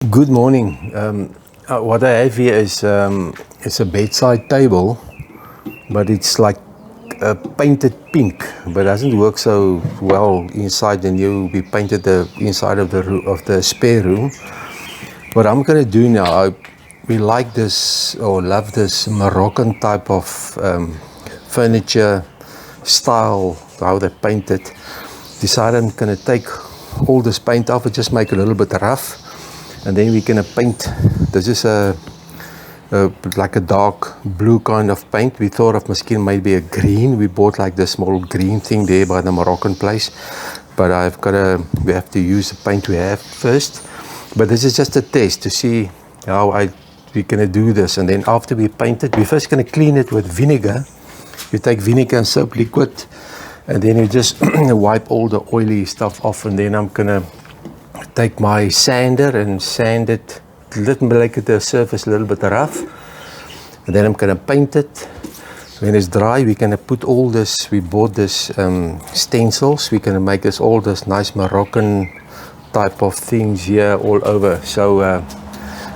Good morning. What I have here is a bedside table, but it's like a painted pink, but doesn't work so well inside. And we painted the inside of the spare room. What I'm gonna do now, we like this or love this Moroccan type of furniture style, how they paint it. Decided I'm gonna take all this paint off and just make it a little bit rough, and then we're gonna paint. This is like a dark blue kind of paint. We thought of maybe a green. We bought like the small green thing there by the Moroccan place, but we have to use the paint we have first. But this is just a test to see how we're gonna do this. And then after we paint it, we're first gonna clean it with vinegar. You take vinegar and soap liquid, and then you just wipe all the oily stuff off. And then I'm gonna take my sander and sand it, make the surface a little bit rough. And then I'm gonna paint it. When it's dry, we're gonna put all this. We bought this stencils. We're gonna make all this nice Moroccan type of things here all over. So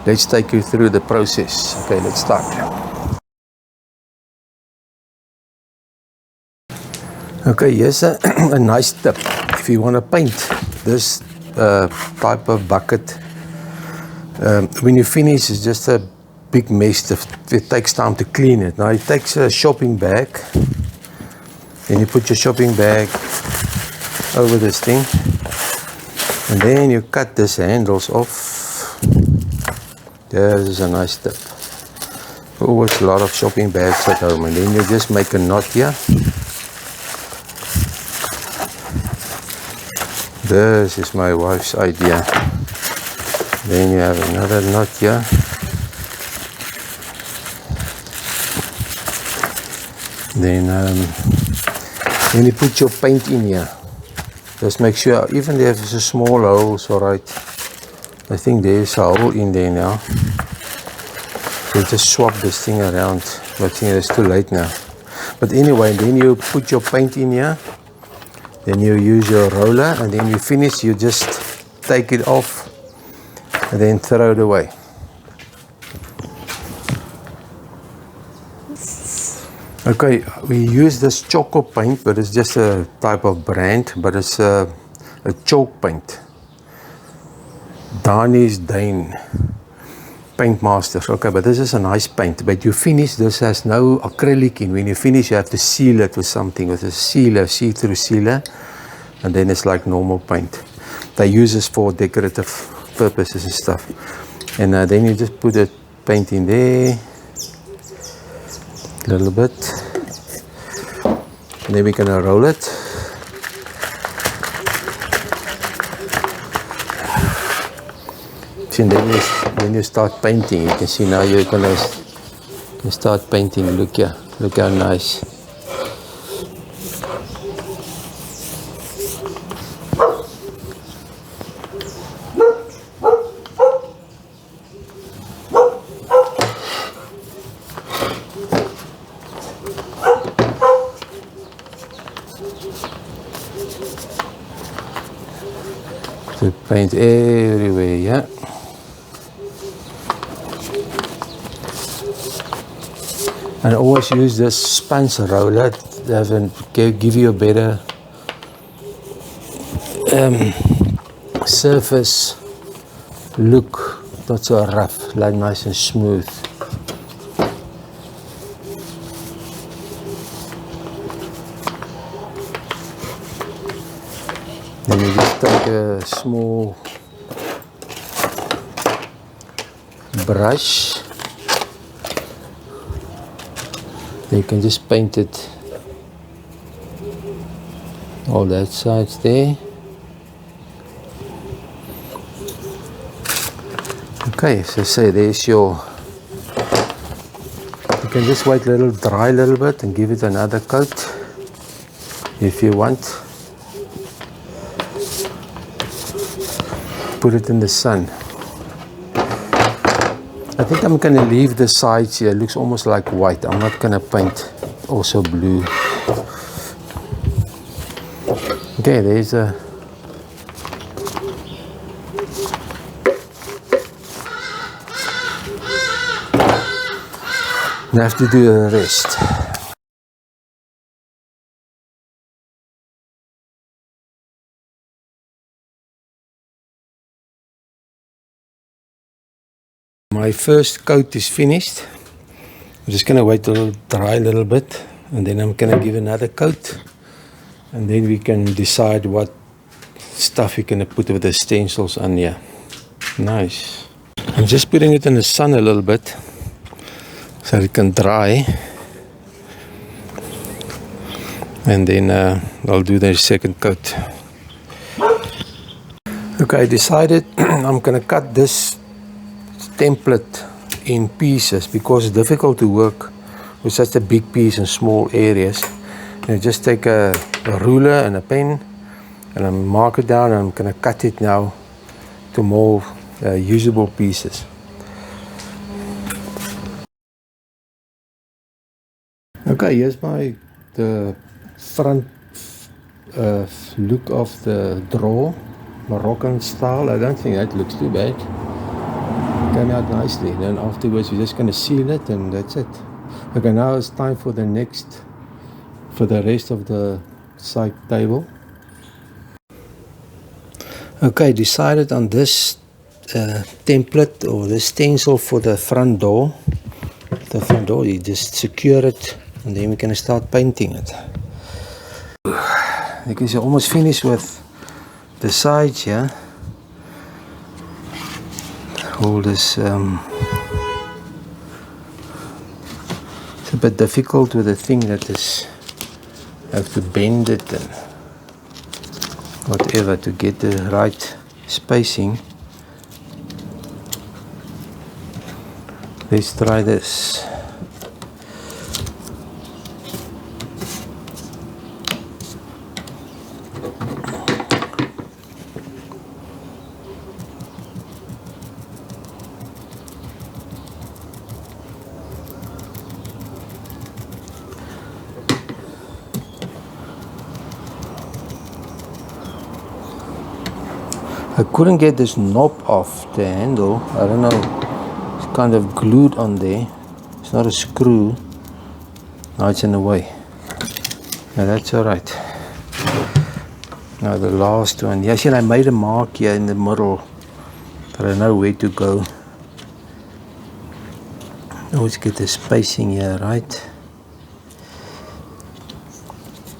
let's take you through the process. Okay, let's start. Okay, here's a nice tip. If you want to paint this type of bucket, when you finish, it's just a big mess. It takes time to clean it. Now it takes a shopping bag, and you put your shopping bag over this thing, and then you cut these handles off. This is a nice tip. Always a lot of shopping bags at home, and then you just make a knot here. This is my wife's idea. Then you have another knot here. Then you put your paint in here. Just make sure, even if there's a small hole, it's alright. I think there's a hole in there now. So just swap this thing around. But I think it's too late now. But anyway, then you put your paint in here. Then you use your roller, and then you finish, you just take it off and then throw it away. Okay, we use this choco paint, but it's just a type of brand, but it's a chalk paint. Dani's Dane Paint Masters. Okay, but this is a nice paint. But you finish, this has no acrylic in. When you finish, you have to seal it with something, with a sealer, see-through sealer, and then it's like normal paint. They use this for decorative purposes and stuff. And then you just put the paint in there, a little bit, and then we're gonna roll it. And then you start painting. You can see now you start painting. Look here, look how nice. To paint everywhere, yeah. And always use this sponge roller to give you a better surface look, not so rough, like nice and smooth. Then you just take a small brush. You can just paint it all that sides there. Okay, so say there's your. You can just wait dry a little bit and give it another coat if you want. Put it in the sun. I think I'm going to leave the sides here. It looks almost like white. I'm not going to paint also blue. Okay, there's a and I have to do the rest. My first coat is finished. I'm just going to wait till it dry a little bit, and then I'm going to give another coat, and then we can decide what stuff we're going to put with the stencils on here. Nice. I'm just putting it in the sun a little bit so it can dry, and then I'll do the second coat. Okay, I decided I'm going to cut this template in pieces because it's difficult to work with such a big piece in small areas. You just take a ruler and a pen and I mark it down, and I'm going to cut it now to more usable pieces. Okay, here's the front look of the drawer, Moroccan style. I don't think that looks too bad. Came out nicely. Then afterwards we're just going to seal it, and that's it. Okay, now it's time for the rest of the side table. Okay, decided on this template or the stencil for the front door. The front door, you just secure it, and then we're going to start painting it. Because you're almost finished with the sides here. All this it's a bit difficult with the thing that is, have to bend it and whatever to get the right spacing. Let's try this. I couldn't get this knob off the handle. I don't know. It's kind of glued on there. It's not a screw. Now it's in the way. Now that's alright. Now the last one. Yeah, see, I made a mark here in the middle, but I know where to go. Always get the spacing here, right?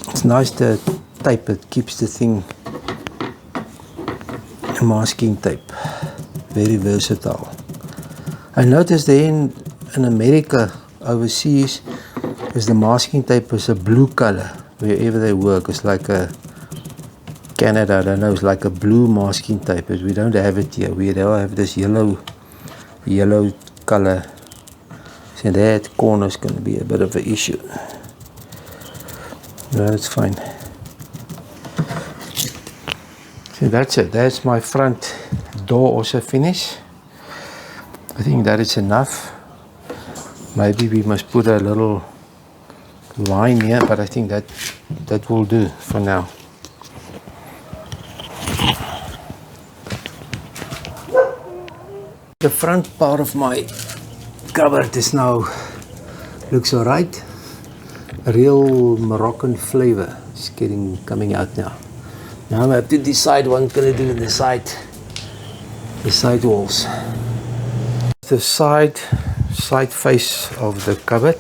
It's nice to tape it. Keeps the thing. Masking tape, very versatile. I noticed there in America, overseas, is the masking tape is a blue color wherever they work. It's like a Canada, I don't know, it's like a blue masking tape. We don't have it here. We don't have this yellow color. So that corner is going to be a bit of an issue. No, it's fine. So that's it. That's my front door also finished. I think that is enough. Maybe we must put a little line here, but I think that will do for now. The front part of my cupboard is now looks alright. A real Moroccan flavor is coming out now. Now I have to decide what I'm going to do in the side walls. The side face of the cupboard.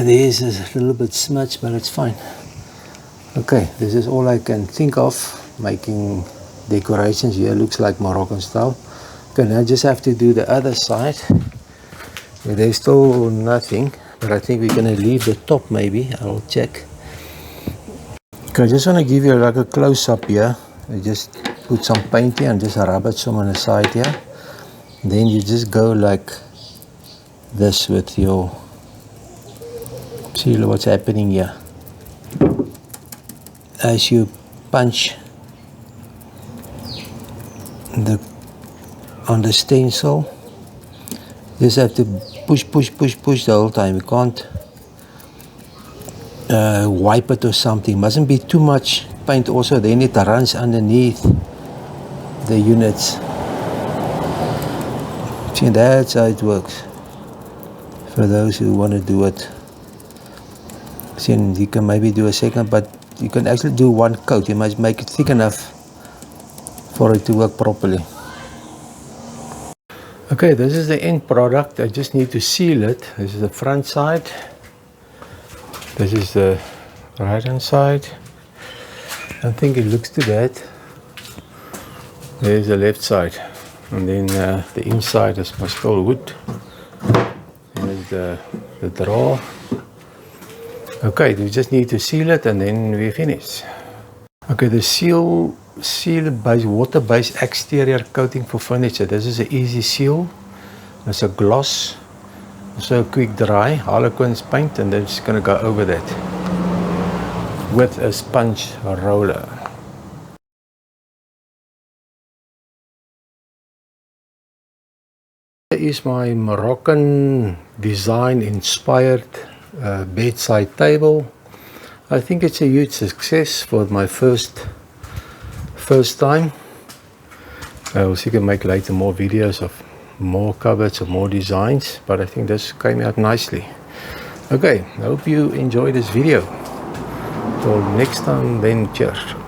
This is a little bit smudged, but it's fine. Okay, this is all I can think of making decorations here. Looks like Moroccan style. Okay, now I just have to do the other side. There's still nothing, but I think we're going to leave the top maybe. I'll check. Okay, I just want to give you like a close-up here. I just put some paint here and just rub it some on the side here. Then you just go like this with your... See what's happening here. As you punch on the stencil, you just have to push the whole time. You can't wipe it or something. Mustn't be too much paint also, then it runs underneath the units. See, that's how it works. For those who want to do it, see, you can maybe do a second, but you can actually do one coat. You must make it thick enough for it to work properly. Okay, this is the end product. I just need to seal it. This is the front side. This is the right hand side. I don't think it looks too bad. There's the left side. And then the inside is my stole wood. There's the drawer. Okay, we just need to seal it and then we finish. Okay, the seal base, water-based exterior coating for furniture. This is an easy seal. It's a gloss, also a quick dry, Harlequin's paint, and then just going to go over that with a sponge roller. Here is my Moroccan design inspired bedside table. I think it's a huge success for my first time. I also can make later more videos of more cupboards or more designs, but I think this came out nicely. Okay, I hope you enjoy this video. Till next time, then cheers.